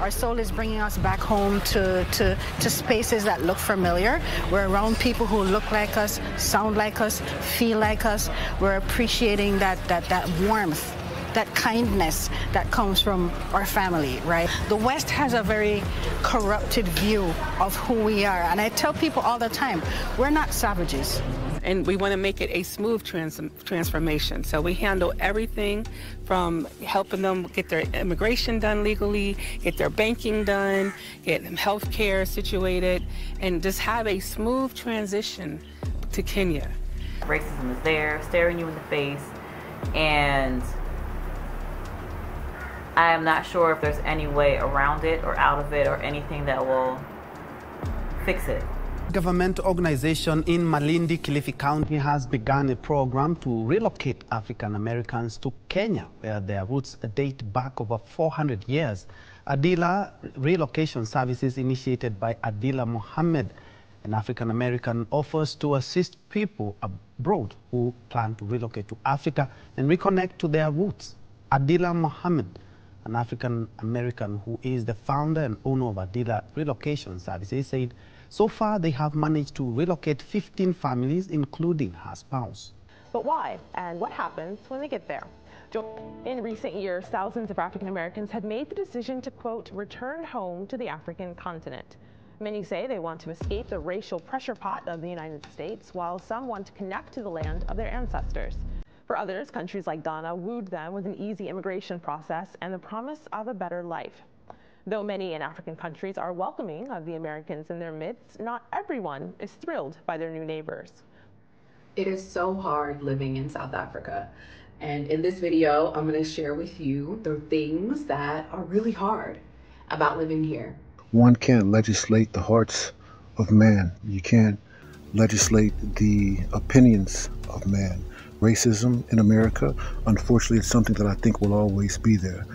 Our soul is bringing us back home to spaces that look familiar. We're around people who look like us, sound like us, feel like us. We're appreciating that warmth, that kindness that comes from our family, right? The West has a very corrupted view of who we are. And I tell people all the time, we're not savages. And we want to make it a smooth transformation. So we handle everything from helping them get their immigration done legally, get their banking done, get them health care situated, and just have a smooth transition to Kenya. Racism is there, staring you in the face, and I am not sure if there's any way around it or out of it or anything that will fix it. Government organization in Malindi, Kilifi County has begun a program to relocate African Americans to Kenya, where their roots date back over 400 years. Adila Relocation Services, initiated by Adila Mohammed, an African American, offers to assist people abroad who plan to relocate to Africa and reconnect to their roots. Adila Mohammed, an African American who is the founder and owner of Adila Relocation Services, said so far they have managed to relocate 15 families, including her spouse. But why? And what happens when they get there? In recent years, thousands of African Americans have made the decision to, quote, return home to the African continent. Many say they want to escape the racial pressure pot of the United States, while some want to connect to the land of their ancestors. For others, countries like Ghana wooed them with an easy immigration process and the promise of a better life. Though many in African countries are welcoming of the Americans in their midst, not everyone is thrilled by their new neighbors. It is so hard living in South Africa. And in this video, I'm going to share with you the things that are really hard about living here. One can't legislate the hearts of man. You can't legislate the opinions of man. Racism in America, unfortunately, it's something that I think will always be there.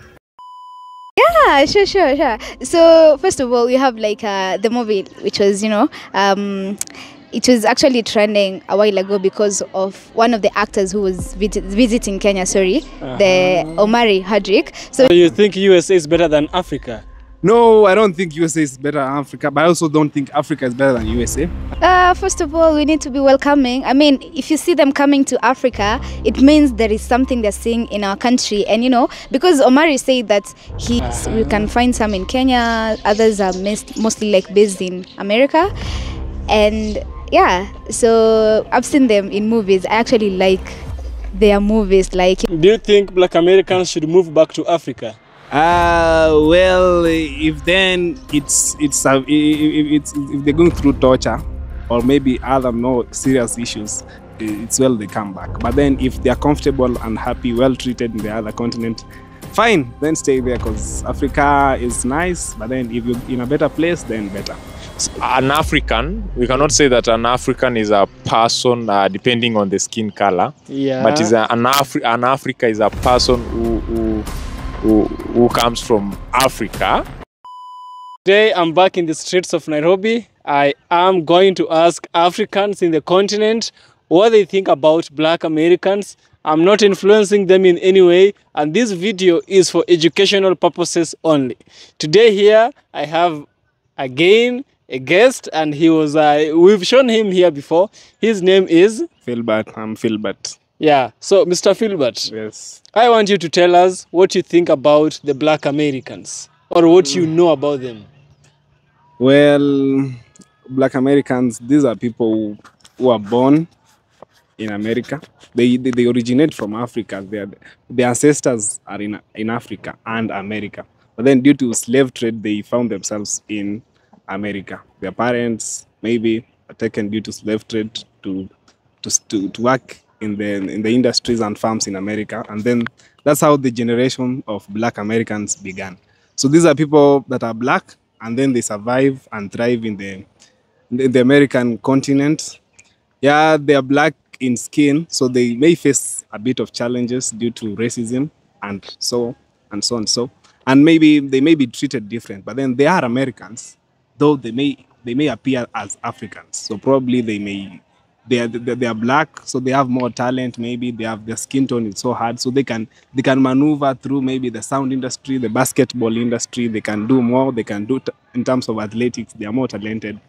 Yeah, sure. So first of all, we have like the movie, which was, it was actually trending a while ago because of one of the actors who was visiting Kenya, the Omari Hardrick. So you think USA is better than Africa? No, I don't think USA is better than Africa, but I also don't think Africa is better than USA. First of all, we need to be welcoming. I mean, if you see them coming to Africa, it means there is something they're seeing in our country. And, because Omari said that we can find some in Kenya, others are mostly like based in America. And yeah, so I've seen them in movies. I actually like their movies. Like, do you think Black Americans should move back to Africa? Well, if they're going through torture or maybe other more serious issues, it's well they come back. But then if they are comfortable and happy, well treated in the other continent, fine, then stay there, because Africa is nice. But then if you're in a better place, then better. An African, we cannot say that an African is a person depending on the skin color. Yeah. But an Africa is a person who comes from Africa. Today I'm back in the streets of Nairobi. I am going to ask Africans in the continent what they think about Black Americans. I'm not influencing them in any way, and this video is for educational purposes only. Today here I have again a guest, and he was we've shown him here before. His name is Philbert. I'm Philbert. Yeah, so Mr. Philbert, yes, I want you to tell us what you think about the Black Americans, or what you know about them. Well, Black Americans, these are people who are born in America. They originate from Africa. Their ancestors are in Africa and America. But then due to slave trade, they found themselves in America. Their parents maybe are taken due to slave trade to work in the industries and farms in America, and then that's how the generation of Black Americans began. So these are people that are Black, and then they survive and thrive in the American continent. Yeah, they are Black in skin, so they may face a bit of challenges due to racism and so. And maybe they may be treated different, but then they are Americans, though they may appear as Africans. So probably they may they are black, so they have more talent. Maybe they have their skin tone is so hard, so they can maneuver through maybe the sound industry, the basketball industry. They can do more. They can do in terms of athletics. They are more talented.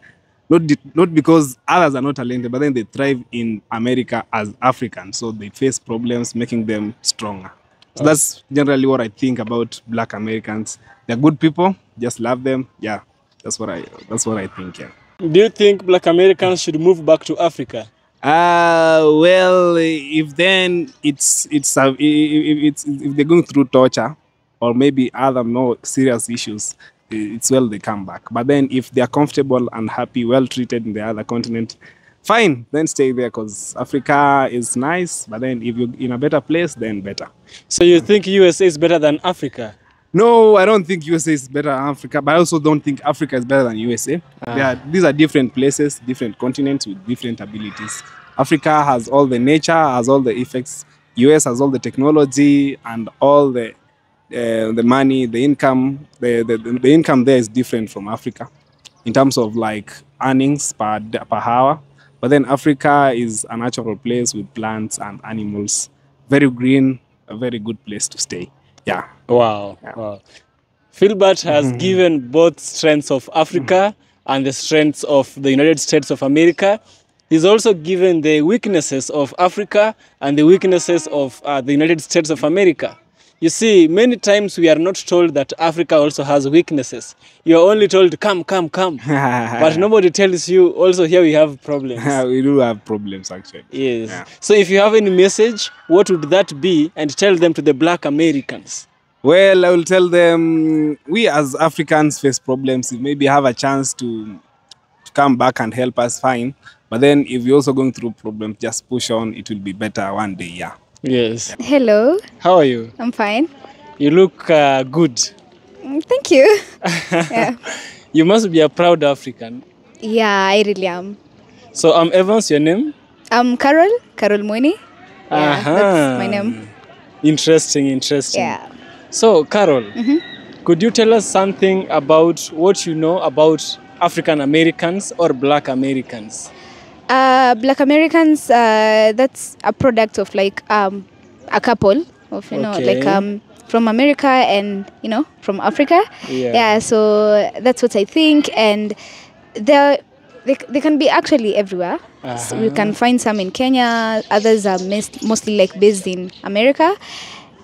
Not because others are not talented, but then they thrive in America as Africans, so they face problems, making them stronger. So that's generally what I think about Black Americans. They're good people. Just love them. Yeah, that's what I think. Yeah. Do you think Black Americans should move back to Africa? Well, if then if they're going through torture or maybe other more serious issues, it's well they come back. But then if they are comfortable and happy, well treated in the other continent, fine, then stay there, because Africa is nice. But then if you're in a better place, then better. So you think USA is better than Africa? No, I don't think USA is better than Africa, but I also don't think Africa is better than USA. These are different places, different continents with different abilities. Africa has all the nature, has all the effects. US has all the technology and all the money, the income. The income there is different from Africa in terms of like earnings per hour. But then Africa is a natural place with plants and animals, very green, a very good place to stay. Yeah. Wow. Yeah. Wow. Philbert has given both strengths of Africa and the strengths of the United States of America. He's also given the weaknesses of Africa and the weaknesses of the United States of America. You see, many times we are not told that Africa also has weaknesses. You're only told, come, come, come. But nobody tells you also here we have problems. We do have problems, actually. Yes. Yeah. So if you have any message, what would that be? And tell them to the Black Americans. Well, I will tell them, we as Africans face problems. If maybe have a chance to come back and help us, fine. But then if you're also going through problems, just push on. It will be better one day, yeah. Yes. Hello. How are you? I'm fine. You look good. Thank you. Yeah. You must be a proud African. Yeah, I really am. So Evans, your name? I'm Carol Mwini. Yeah, that's my name. Interesting. Yeah. So Carol, could you tell us something about what you know about African Americans or Black Americans? Black Americans, that's a product of like a couple of, you know, like from America and, you know, from Africa. Yeah, so that's what I think. And they can be actually everywhere. So we can find some in Kenya, others are mostly like based in America.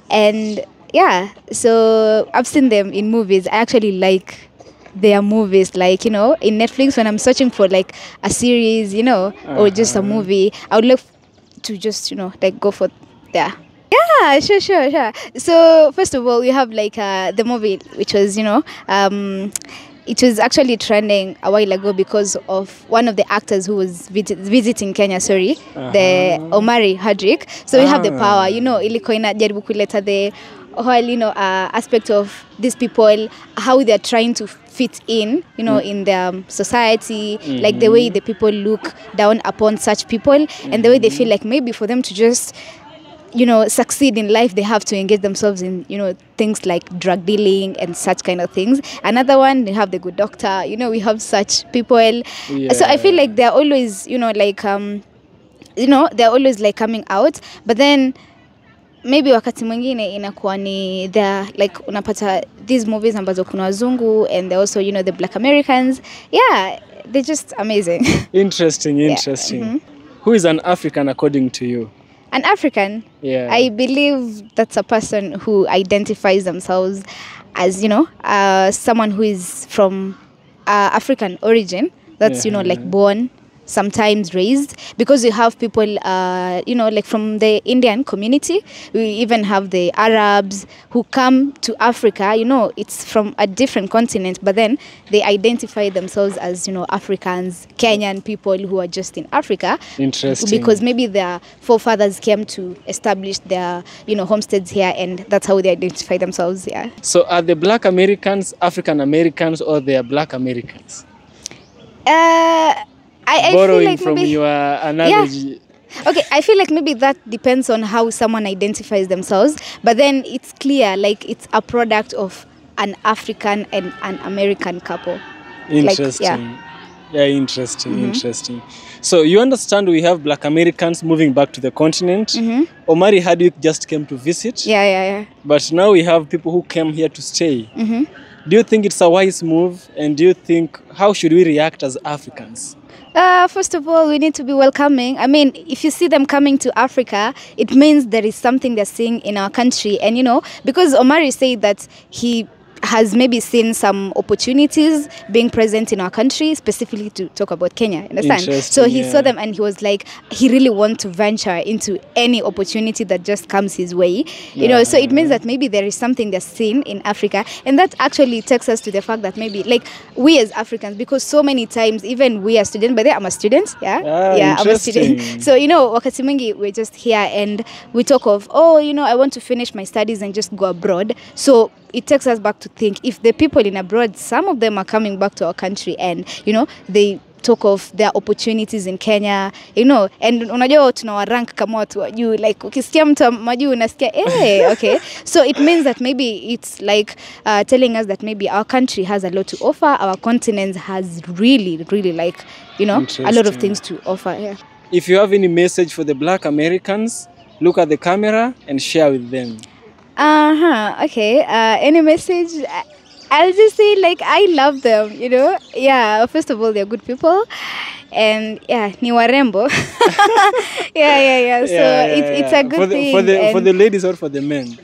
And yeah, so I've seen them in movies. I actually like their movies, like, you know, in Netflix when I'm searching for like a series, you know, or just a movie, I would love to just, you know, like go for there. Yeah, sure. So first of all, we have like the movie, which was, you know, it was actually trending a while ago because of one of the actors who was visiting Kenya, the Omari Hardrick. So we have the power, you know, ilikuwa inajaribu kuleta the whole, you know, aspect of these people, how they're trying to fit in, you know, in their society, like the way the people look down upon such people, and the way they feel like maybe for them to just, you know, succeed in life, they have to engage themselves in, you know, things like drug dealing and such kind of things. Another one, they have the Good Doctor, you know, we have such people. Yeah. So I feel like they're always, you know, like, you know, they're always like coming out, but then maybe wakati mwingine inakuwa ni they're like unapata these movies ambazo kuna wazungu and they also, you know, the Black Americans. Yeah, they're just amazing. Interesting. Yeah. Who is an African according to you? An African? Yeah. I believe that's a person who identifies themselves as, you know, someone who is from African origin. That's, you know, like born, sometimes raised, because we have people, you know, like from the Indian community. We even have the Arabs who come to Africa, you know, it's from a different continent, but then they identify themselves as, you know, Africans, Kenyan people who are just in Africa. Interesting. Because maybe their forefathers came to establish their, you know, homesteads here, and that's how they identify themselves, yeah. So are the Black Americans African Americans or they are Black Americans? I Borrowing feel like from maybe, your analogy. Yeah. Okay, I feel like maybe that depends on how someone identifies themselves, but then it's clear, like it's a product of an African and an American couple. Interesting. Like, yeah. Yeah, interesting, interesting. So you understand we have Black Americans moving back to the continent. Omari Hardwick just came to visit. Yeah. But now we have people who came here to stay. Do you think it's a wise move? And do you think, how should we react as Africans? First of all, we need to be welcoming. I mean, if you see them coming to Africa, it means there is something they're seeing in our country. And, you know, because Omari said that he has maybe seen some opportunities being present in our country, specifically to talk about Kenya, understand? So he saw them and he was like, he really wants to venture into any opportunity that just comes his way, you know, so it means that maybe there is something they're seeing in Africa, and that actually takes us to the fact that maybe, like, we as Africans, because so many times, even we as students, by the way, I'm a student, I'm a student, so, you know, wakati mwingi, we're just here and we talk of, oh, you know, I want to finish my studies and just go abroad, so it takes us back to think if the people in abroad, some of them are coming back to our country and, you know, they talk of their opportunities in Kenya, you know, and unajua tunawarank kama watu wa juu, like ukisikia mtu majuu unasikia okay, so it means that maybe it's like telling us that maybe our country has a lot to offer, our continent has really like, you know, a lot of things to offer. If you have any message for the Black Americans, look at the camera and share with them. Okay. Any message? I'll just say, like, I love them, you know. Yeah, first of all, they're good people. And ni warembo. So it's a good thing. For the ladies or for the men?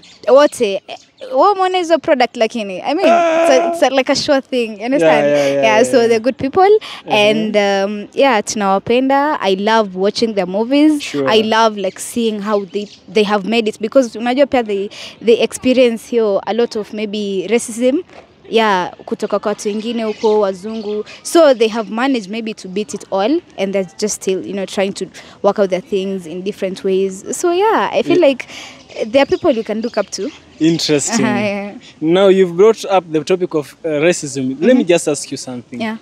Woman is a product, lakini. I mean, it's like a sure thing. You understand? So they're good people. And tunawapenda. I love watching their movies. I love like seeing how they have made it, because unajua pia they experience here a lot of maybe racism. Kutoka kwa watu wengine huko wazungu, so they have managed maybe to beat it all, and they're just still, you know, trying to work out their things in different ways. So I feel like there are people you can look up to. Interesting. Now you've brought up the topic of racism. Let me just ask you something.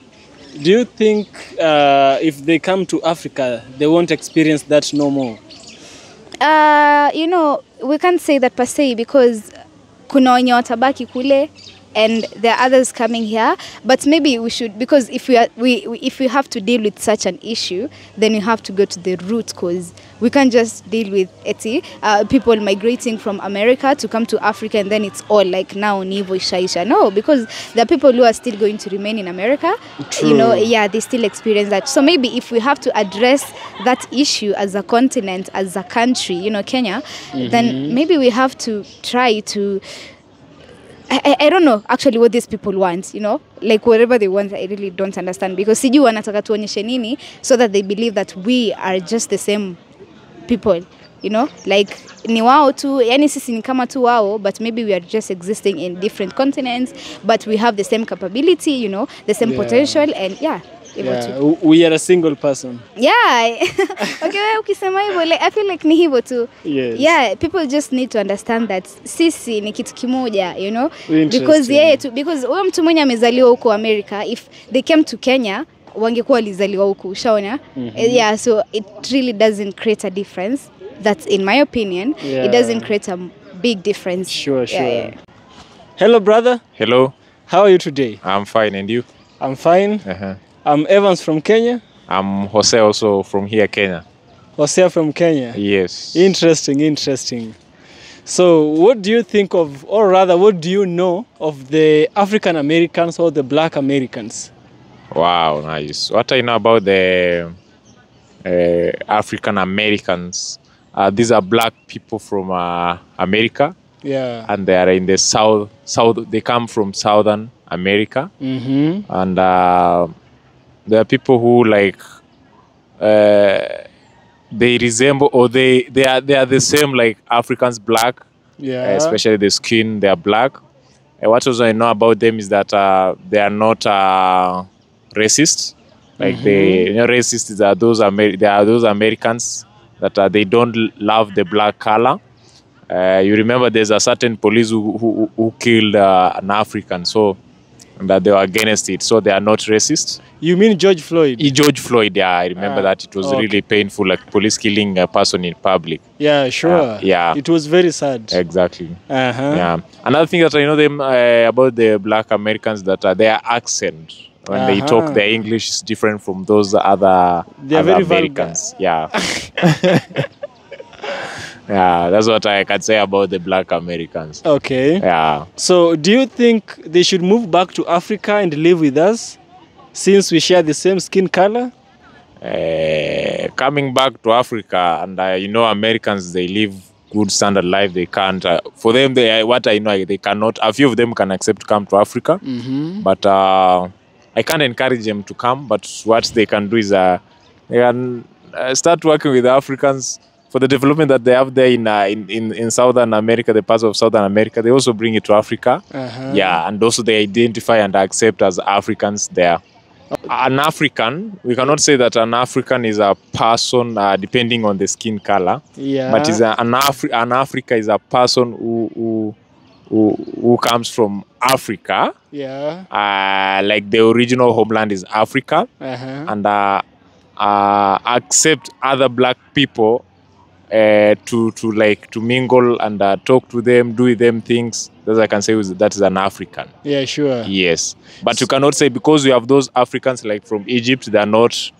Do you think if they come to Africa, they won't experience that no more? You know, we can't say that per se, because kuna wenye watabaki kule and there are others coming here, but maybe we should, because if we have to deal with such an issue, then we have to go to the root, because we can't just deal with people migrating from America to come to Africa and then it's all like now nivo ishaisha. No, because there are people who are still going to remain in America. True. You know, they still experience that. So maybe if we have to address that issue as a continent, as a country, you know, Kenya, then maybe we have to try to, I don't know actually what these people want, you know, like whatever they want, I really don't understand, because sijui wanataka tuonyeshe nini so that they believe that we are just the same people, you know, like ni wao tu, yani sisi ni kama tu wao, but maybe we are just existing in different continents, but we have the same capability, you know, the same potential, and we are a single person. Okay, ukisema hivyo, like, I feel like ni hivyo tu. People just need to understand that sisi ni kitu kimoja, you know, because huyo mtu mwenye amezaliwa huko America, if they came to Kenya, wangekuwa walizaliwa huko, ushaona? So it really doesn't create a difference. That's in my opinion. It doesn't create a big difference. Sure. Hello, brother. Hello. How are you today? I'm fine, and you? I'm fine. I'm Evans from Kenya. I'm Jose, also from here, Kenya. Jose from Kenya? Yes. Interesting. So what do you think of, or rather, what do you know of the African Americans or the Black Americans? Wow, nice. What I know about the African Americans, these are black people from America. And they are in the south. They come from Southern America. And there are people who like they resemble, or they are the same like Africans, black. Especially the skin, they are black. And what also I know about them is that they are not racist. Like racists are those Americans that they don't love the black color. You remember there's a certain police who killed an African, so that they were against it, so they are not racist. You mean George Floyd? George Floyd, I remember that. It was really painful, like police killing a person in public. It was very sad. Exactly. Another thing that I know them about the Black Americans, that their accent, When they talk, their English is different from those other Americans. Yeah. Yeah, that's what I can say about the black Americans. Okay. Yeah. So do you think they should move back to Africa and live with us since we share the same skin color? Coming back to Africa, and you know, Americans, they live good standard life. They can't, for them, what I know, they cannot, a few of them can accept to come to Africa, but I can't encourage them to come. But what they can do is they can start working with the Africans for the development that they have there in Southern America, the parts of Southern America. They also bring it to Africa. Yeah, and also they identify and accept as Africans there. An African, we cannot say that an African is a person depending on the skin color. Yeah. But an Africa is a person who comes from Africa. Yeah. Like the original homeland is Africa, and accept other black people to mingle and talk to them, do with them things. That I can say that is an African. Yeah, sure. Yes, but you cannot say because you have those Africans like from Egypt, they are not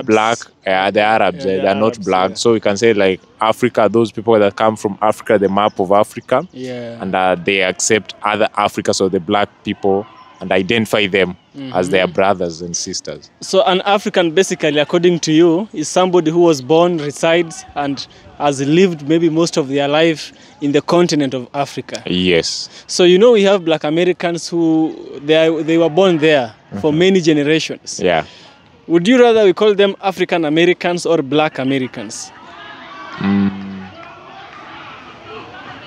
black. They're Arabs. They are not black. Yeah. So you can say like Africa, those people that come from Africa, the map of Africa. Yeah. And they accept other Africans, so the black people, and identify them as their brothers and sisters. So an African, basically, according to you, is somebody who was born, resides, and has lived maybe most of their life in the continent of Africa. Yes. So you know we have black Americans who they were born there for many generations. Yeah. Would you rather we call them African Americans or black Americans?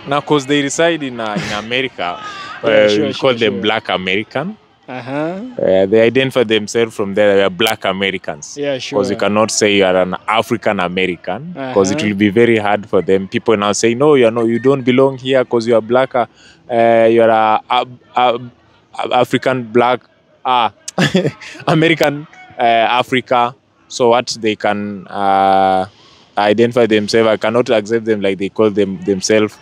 Now, because they reside in America, we call them black American. They identify themselves from there. They are black Americans. Yeah, sure. Because you cannot say you are an African American, because it will be very hard for them. People now say, no, you don't belong here because you are black. You are African black, American Africa. So what they can identify themselves, I cannot accept them like they call themselves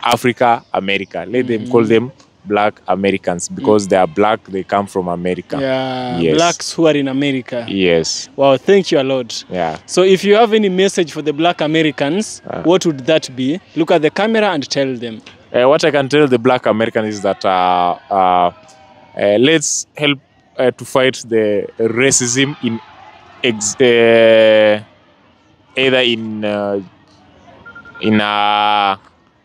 Africa America. Let them call them black Americans because they are black, they come from America. Yeah, yes. Blacks who are in America. Yes. Wow, thank you a lot. Yeah. So if you have any message for the black Americans, what would that be? Look at the camera and tell them. What I can tell the black Americans is that let's help to fight the racism in either in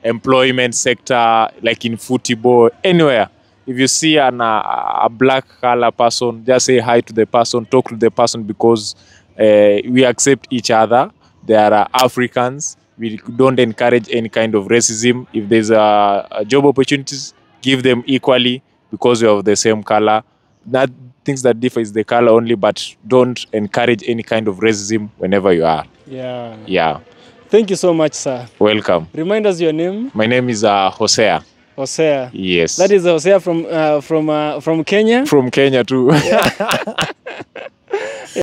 employment sector, like in football, anywhere. If you see a black color person, just say hi to the person, talk to the person, because we accept each other. They are Africans. We don't encourage any kind of racism. If there's a job opportunities, give them equally because you have the same color. That things that differ is the color only, but don't encourage any kind of racism whenever you are. Yeah. Yeah. Thank you so much, sir. Welcome. Remind us your name. My name is Hosea. Hosea. Yes. That is Hosea from Kenya? From Kenya too. Yeah.